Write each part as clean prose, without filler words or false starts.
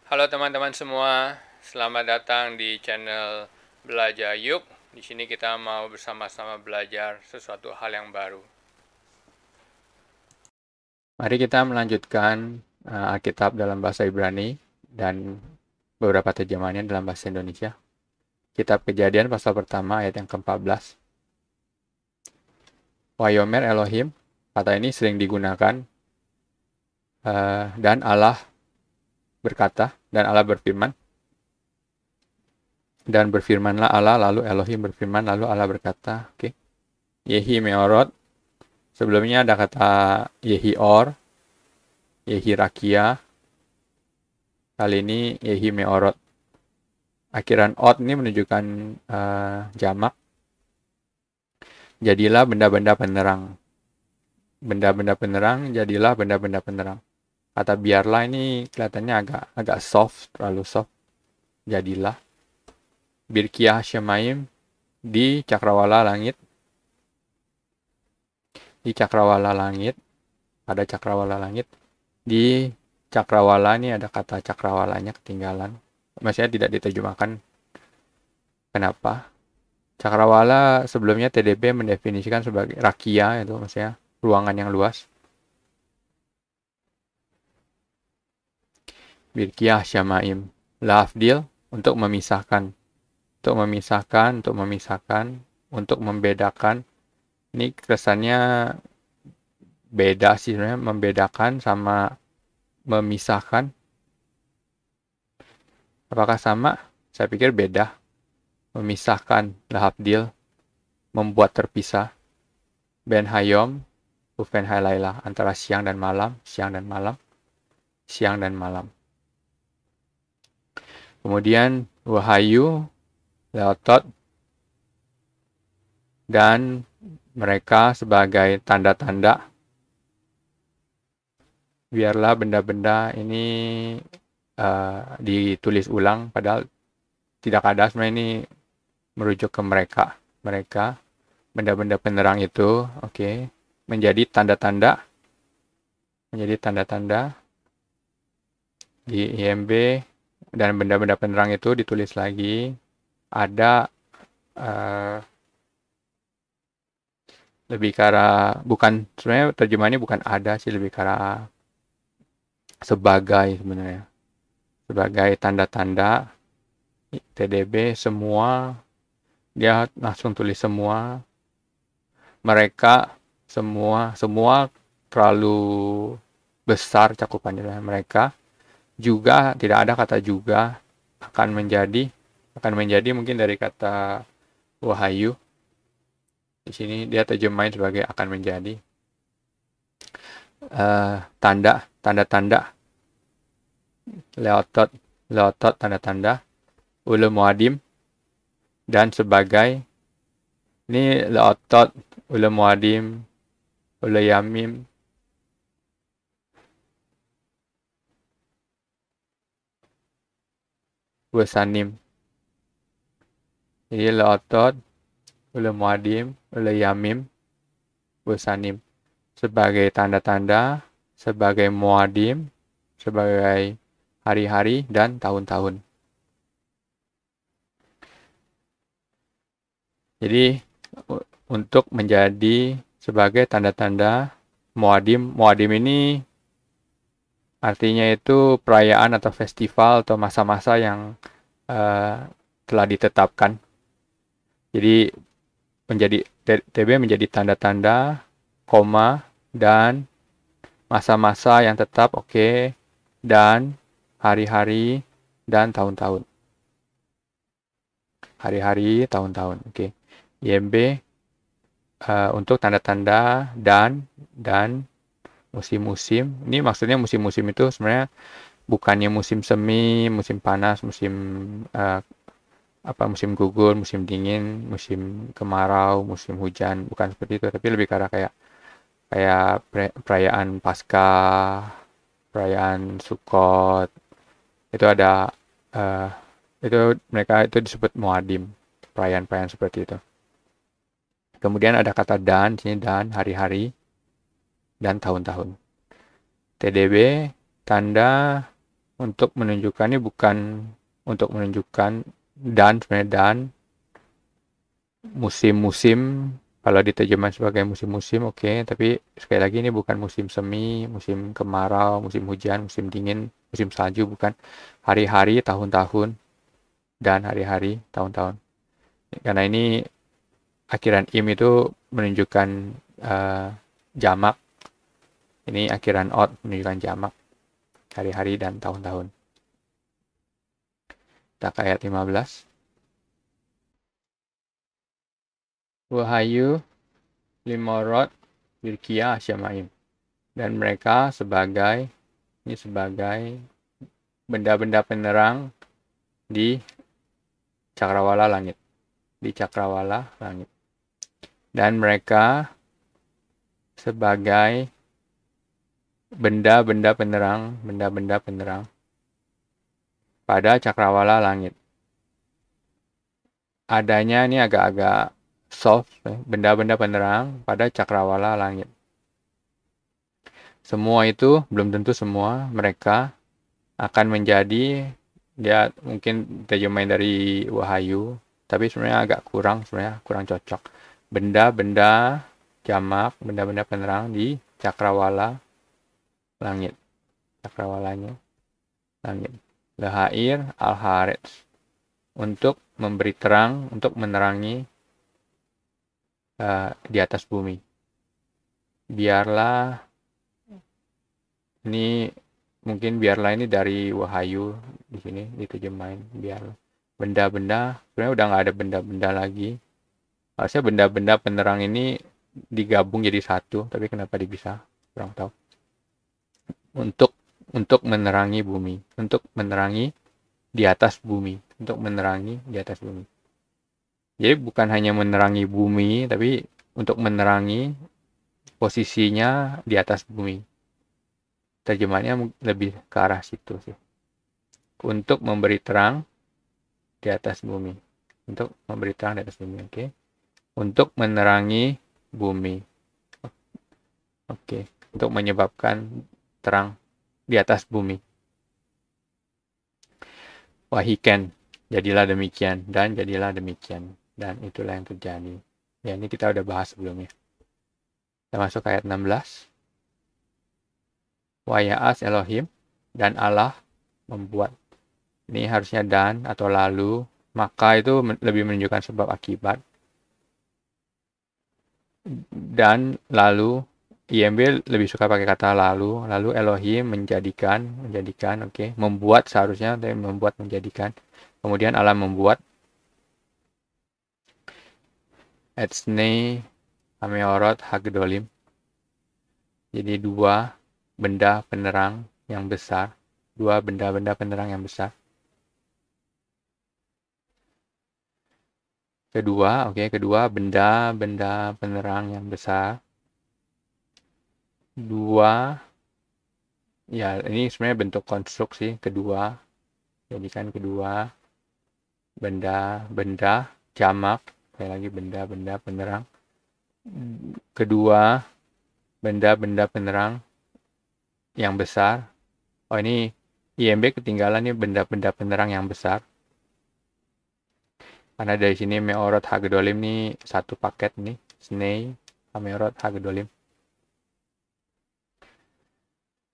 Halo teman-teman semua, selamat datang di channel Belajar Yuk. Di sini kita mau bersama-sama belajar sesuatu hal yang baru. Mari kita melanjutkan Alkitab dalam bahasa Ibrani dan beberapa terjemahannya dalam bahasa Indonesia. Kitab Kejadian pasal pertama ayat yang ke-14. Wayomer Elohim, kata ini sering digunakan dan Allah berkata, dan Allah berfirman. Dan berfirmanlah Allah, lalu Elohim berfirman, lalu Allah berkata, oke. Yehi Meorot, sebelumnya ada kata Yehi Or, Yehi Rakia, kali ini Yehi Meorot. Akhiran Ot ini menunjukkan jamak. Jadilah benda-benda penerang. Benda-benda penerang, jadilah benda-benda penerang. Kata biarlah ini kelihatannya agak soft, terlalu soft. Jadilah. Birkiah Shemaim di cakrawala langit. Di cakrawala langit. Ada cakrawala langit. Di cakrawala ini ada kata cakrawalanya ketinggalan. Maksudnya tidak diterjemahkan. Kenapa? Cakrawala sebelumnya TDB mendefinisikan sebagai rakia, itu maksudnya ruangan yang luas. Birkiah Syamaim. Lafdil untuk memisahkan. Untuk membedakan. Ini kesannya beda sih sebenarnya, membedakan sama memisahkan. Apakah sama? Saya pikir beda. Memisahkan, lahafdil, membuat terpisah. Ben hayom, ufen halaylah, antara siang dan malam, siang dan malam. Kemudian wahayu, leotot, dan mereka sebagai tanda-tanda. Biarlah benda-benda ini ditulis ulang, padahal tidak ada, sebenarnya ini merujuk ke mereka. Mereka, benda-benda penerang itu, oke, menjadi tanda-tanda di IMB, dan benda-benda penerang itu ditulis lagi. Ada lebih ke arah, bukan, sebenarnya terjemahannya bukan ada sih, lebih ke arah sebagai sebenarnya. Sebagai tanda-tanda TDB semua, dia langsung tulis semua. Mereka semua terlalu besar cakupannya. Mereka juga, tidak ada kata juga, akan menjadi mungkin dari kata wahayu. Di sini dia terjemahin sebagai akan menjadi. Tanda-tanda. Leotot tanda-tanda. Ulu muadim dan sebagai. Ini leotot, ulu muadim, ulu yamim. Wasanim. Jadi leotot, ulu muadim, ulu yamim, wasanim. Sebagai tanda-tanda, sebagai muadim, sebagai hari-hari dan tahun-tahun. Jadi untuk menjadi sebagai tanda-tanda muadim ini artinya itu perayaan atau festival atau masa-masa yang telah ditetapkan. Jadi TB menjadi tanda-tanda, koma, dan masa-masa yang tetap, oke, dan hari-hari dan tahun-tahun. Hari-hari, tahun-tahun, oke. IMB untuk tanda-tanda dan musim-musim. Ini maksudnya musim-musim itu sebenarnya bukannya musim semi, musim panas, musim musim gugur, musim dingin, musim kemarau, musim hujan, bukan seperti itu, tapi lebih karena kayak perayaan Paskah, perayaan Sukkot. Itu ada mereka itu disebut muadim, perayaan-perayaan seperti itu. Kemudian ada kata dan, sini dan, hari-hari, dan tahun-tahun. TDB, tanda, untuk menunjukkan ini bukan untuk menunjukkan dan sebenarnya dan musim-musim kalau diterjemahkan sebagai musim-musim oke, tapi sekali lagi ini bukan musim semi, musim kemarau, musim hujan, musim dingin, musim salju, bukan. Hari-hari, tahun-tahun, dan hari-hari, tahun-tahun. Karena ini akhiran im itu menunjukkan jamak. Ini akhiran ot menunjukkan jamak. Hari-hari dan tahun-tahun. Kita ke ayat 15. Wahyu limorot wirkia asyamaim. Dan mereka sebagai benda-benda penerang di cakrawala langit. Di cakrawala langit. Dan mereka sebagai benda-benda penerang pada cakrawala langit. Adanya ini agak-agak soft, benda-benda penerang pada cakrawala langit. Semua itu, belum tentu semua, mereka akan menjadi, dia mungkin terjemahin dari Wahyu, tapi sebenarnya agak kurang cocok. Benda-benda jamak, benda-benda penerang di cakrawala langit. Cakrawalanya langit. Lahair al-Harets. Untuk memberi terang, untuk menerangi di atas bumi. Biarlah ini dari Wahyu di sini diterjemahin biarlah benda-benda, sebenarnya udah nggak ada benda-benda lagi. Harusnya benda-benda penerang ini digabung jadi satu, tapi kenapa bisa? Kurang tahu. Untuk menerangi bumi, untuk menerangi di atas bumi, untuk menerangi di atas bumi. Jadi bukan hanya menerangi bumi, tapi untuk menerangi posisinya di atas bumi. Terjemahannya lebih ke arah situ sih. Untuk memberi terang di atas bumi. Untuk memberi terang di atas bumi, oke. Untuk menerangi bumi. Oke, untuk menyebabkan terang di atas bumi. Wahiken, jadilah demikian dan jadilah demikian. Dan itulah yang terjadi. Ya, ini kita udah bahas sebelumnya. Kita masuk ke ayat 16. Waya'as Elohim, dan Allah membuat. Ini harusnya dan atau lalu. Maka itu lebih menunjukkan sebab akibat. Dan lalu, IMB lebih suka pakai kata lalu. Lalu Elohim menjadikan, oke. Membuat seharusnya, tapi membuat menjadikan. Kemudian Allah membuat. Etsnei Ameorot Hagdolim. Jadi dua benda penerang yang besar. Dua benda-benda penerang yang besar. Kedua benda-benda penerang yang besar. Dua, ya ini sebenarnya bentuk konstruksi kedua. Jadikan kedua benda-benda jamak. Sekali lagi benda-benda penerang. Kedua benda-benda penerang yang besar. Oh ini IMB ketinggalan nih benda-benda penerang yang besar. Karena dari sini Meorot Hagdolim nih satu paket nih. Snei Meorot Hagdolim.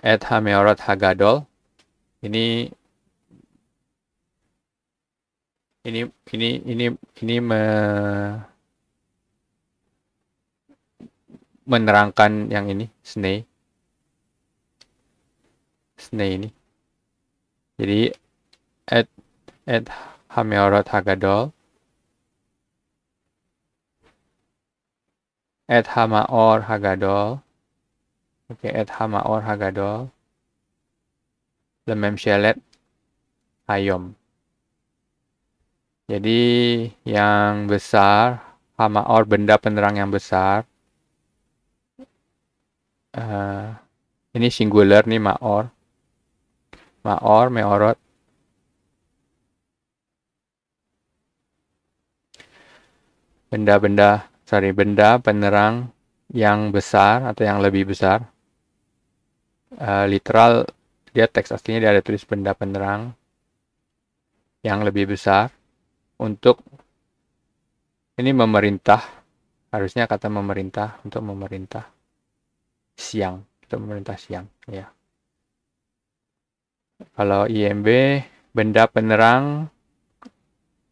Et Meorot Hagadol. Ini menerangkan yang ini Snei ini. Jadi et Meorot Hagadol. Et Hamaor Hagadol. Oke, et Hamaor Hagadol. Lemem Shelet Hayom. Jadi yang besar, Hamaor benda penerang yang besar. Ini singular nih Maor. Meorot. Benda penerang yang besar atau yang lebih besar. Literal dia teks aslinya dia ada tulis benda penerang yang lebih besar untuk ini memerintah, harusnya kata memerintah, untuk memerintah siang, ya. Kalau IMB benda penerang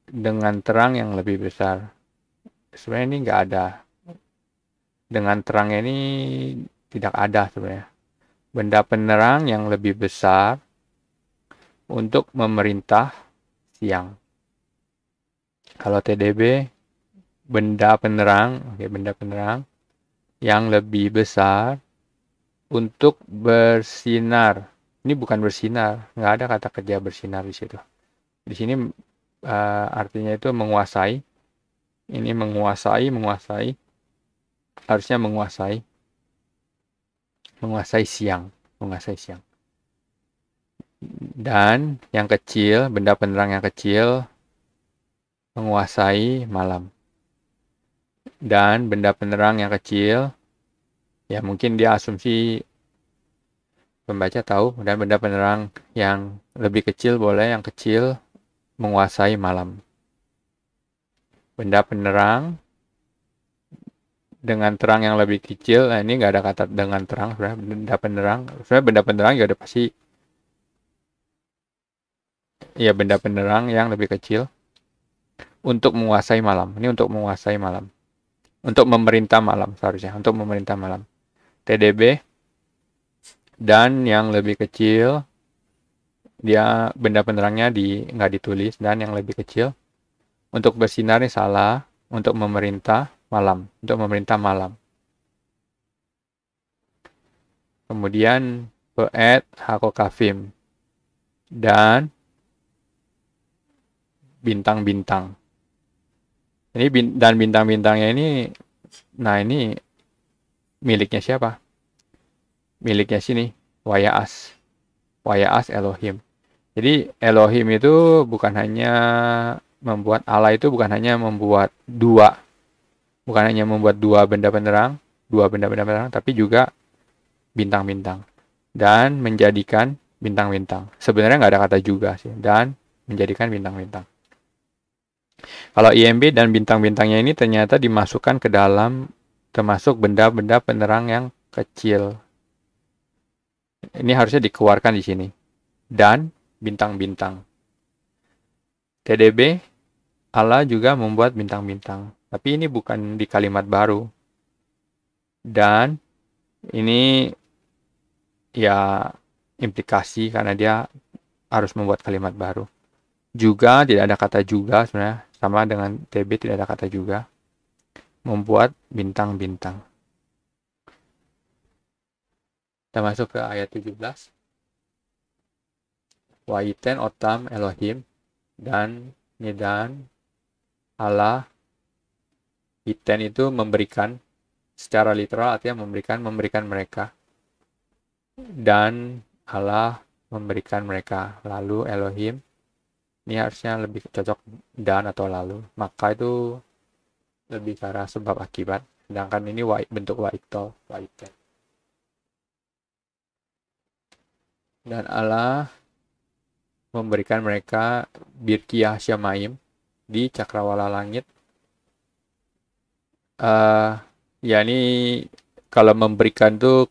dengan terang yang lebih besar. Sebenarnya ini nggak ada. Dengan terangnya ini tidak ada sebenarnya. Benda penerang yang lebih besar untuk memerintah siang. Kalau TDB benda penerang, benda penerang yang lebih besar untuk bersinar. Ini bukan bersinar, nggak ada kata kerja bersinar di situ. Di sini artinya itu menguasai. Ini menguasai, harusnya menguasai siang, Dan yang kecil, benda penerang yang kecil menguasai malam. Dan benda penerang yang kecil, ya mungkin dia asumsi pembaca tahu, dan benda penerang yang lebih kecil boleh yang kecil menguasai malam. Benda penerang dengan terang yang lebih kecil, nah ini nggak ada kata dengan terang, sebenarnya benda penerang ya udah pasti, ya benda penerang yang lebih kecil untuk menguasai malam. Ini untuk menguasai malam. Untuk memerintah malam seharusnya, untuk memerintah malam. TDB dan yang lebih kecil, dia benda penerangnya nggak ditulis, dan yang lebih kecil untuk bersinar ini salah, untuk memerintah malam, Kemudian pe'et hakokafim dan bintang-bintang. Ini dan bintang-bintangnya ini, nah ini miliknya siapa? Miliknya sini, Wayaas Elohim. Jadi Elohim itu bukan hanya membuat, Allah itu bukan hanya membuat dua benda penerang, tapi juga bintang-bintang dan menjadikan bintang-bintang. Sebenarnya nggak ada kata juga sih, dan menjadikan bintang-bintang. Kalau IMB dan bintang-bintangnya ini ternyata dimasukkan ke dalam termasuk benda-benda penerang yang kecil. Ini harusnya dikeluarkan di sini. Dan bintang-bintang. TDB, Allah juga membuat bintang-bintang. Tapi ini bukan di kalimat baru. Dan ini ya implikasi karena dia harus membuat kalimat baru. Juga tidak ada kata juga sebenarnya. Sama dengan TB tidak ada kata juga. Membuat bintang-bintang. Kita masuk ke ayat 17. Waiten otam Elohim dan Nidan Allah. Iten itu memberikan, secara literal artinya memberikan mereka. Dan Allah memberikan mereka. Lalu Elohim, ini harusnya lebih cocok dan atau lalu. Maka itu lebih ke arah sebab akibat. Sedangkan ini bentuk waitol, waiten. Dan Allah memberikan mereka birkiyah syamaim di cakrawala langit. Ya ini kalau memberikan tuh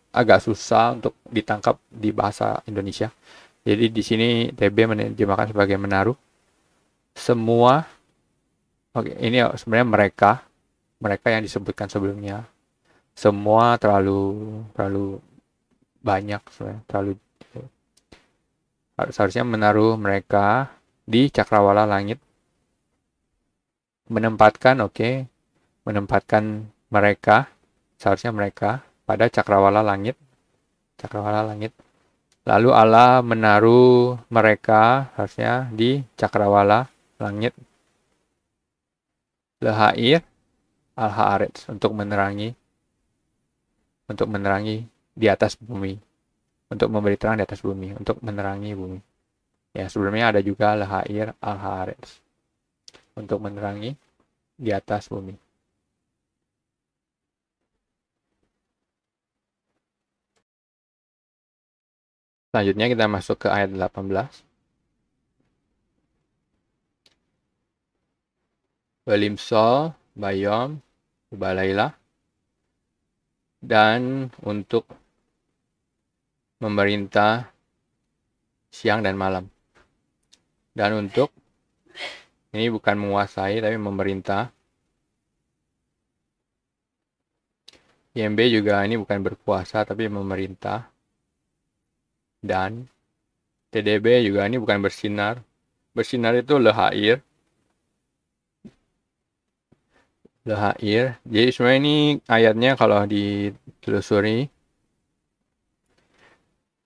agak susah untuk ditangkap di bahasa Indonesia. Jadi di sini TB menerjemahkan sebagai menaruh. Semua, oke, ini sebenarnya mereka yang disebutkan sebelumnya. Semua terlalu banyak, sebenarnya harusnya menaruh mereka di cakrawala langit. Menempatkan mereka, seharusnya mereka pada cakrawala langit. Lalu Allah menaruh mereka harusnya di cakrawala langit. Lehair al-haaretz, untuk menerangi di atas bumi. Untuk memberi terang di atas bumi, untuk menerangi bumi. Ya, sebelumnya ada juga lehair al-haaretz, untuk menerangi di atas bumi. Selanjutnya kita masuk ke ayat 18. Walimsol, bayom, ubalailah. Dan untuk memerintah siang dan malam. Dan untuk, ini bukan menguasai, tapi memerintah. IMB juga ini bukan berkuasa, tapi memerintah. Dan TDB juga ini bukan bersinar. Bersinar itu lehair. Lehair. Jadi sebenarnya ini ayatnya kalau ditelusuri,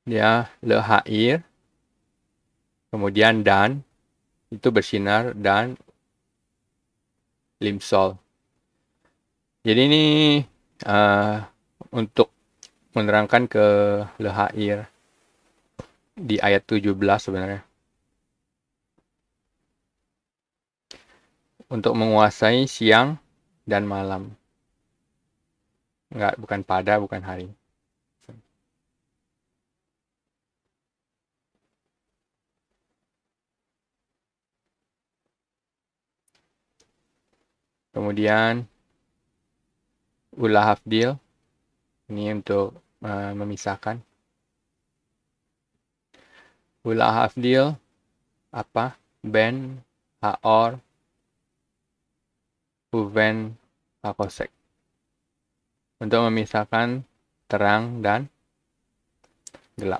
dia lehair, kemudian dan, itu bersinar, dan limsol. Jadi ini untuk menerangkan ke lehair di ayat 17 sebenarnya. Untuk menguasai siang dan malam. Enggak, bukan pada, bukan hari. Kemudian ulah hafdil, ini untuk memisahkan. Ulah hafdil apa? Ben, haor, uven, hakosek. Untuk memisahkan terang dan gelap.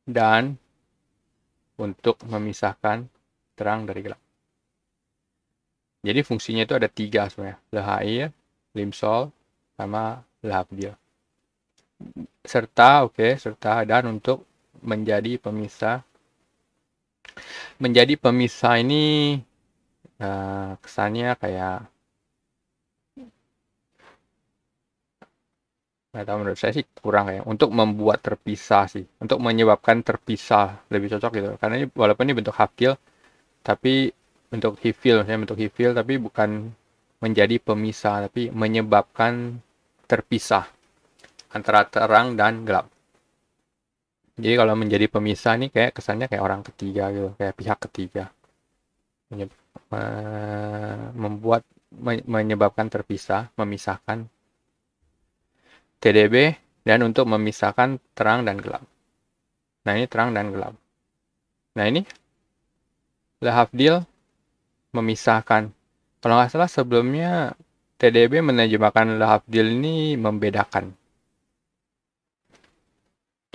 Dan untuk memisahkan terang dari gelap. Jadi fungsinya itu ada 3 sebenarnya. Lehair, limsol, sama lahafdil. Serta, serta dan untuk menjadi pemisah. Menjadi pemisah ini kesannya kayak, nggak tahu, menurut saya sih kurang ya. Untuk membuat terpisah sih. Untuk menyebabkan terpisah. Lebih cocok gitu. Karena ini, walaupun ini bentuk hafdil, tapi bentuk hifil, tapi bukan menjadi pemisah, tapi menyebabkan terpisah antara terang dan gelap. Jadi kalau menjadi pemisah ini kayak kesannya kayak orang ketiga gitu, kayak pihak ketiga. Menyebabkan terpisah, memisahkan TDB, dan untuk memisahkan terang dan gelap. Nah ini terang dan gelap. Nah ini lahafdil memisahkan. Kalau nggak salah sebelumnya TDB menerjemahkan lahafdil ini membedakan.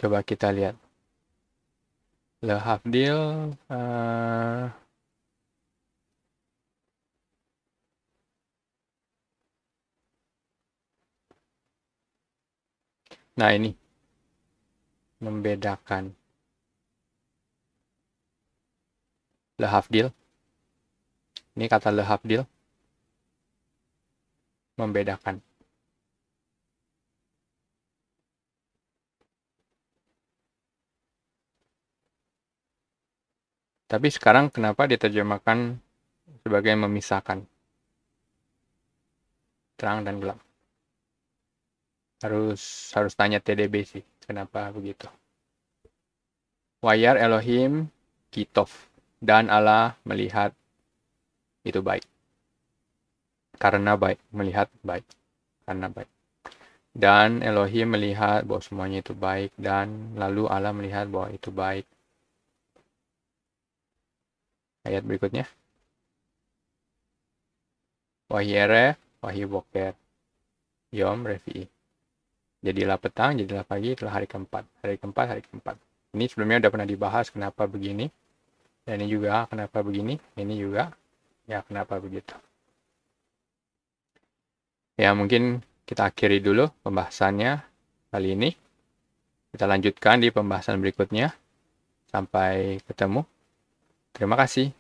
Coba kita lihat. Lahafdil nah ini membedakan. Lahafdil. Ini kata lahafdil membedakan. Tapi sekarang kenapa diterjemahkan sebagai memisahkan terang dan gelap? Harus tanya TDB sih, kenapa begitu. Wayar Elohim Kitov, dan Allah melihat itu baik. Karena baik, melihat baik. Karena baik. Dan Elohim melihat bahwa semuanya itu baik, dan lalu Allah melihat bahwa itu baik. Ayat berikutnya. Wahyere, wahyiboker, yom refi'i. Jadilah petang, jadilah pagi, itulah hari keempat. Hari keempat. Ini sebelumnya udah pernah dibahas kenapa begini. Dan ini juga kenapa begini. Ini juga ya kenapa begitu. Ya mungkin kita akhiri dulu pembahasannya kali ini. Kita lanjutkan di pembahasan berikutnya. Sampai ketemu. Terima kasih.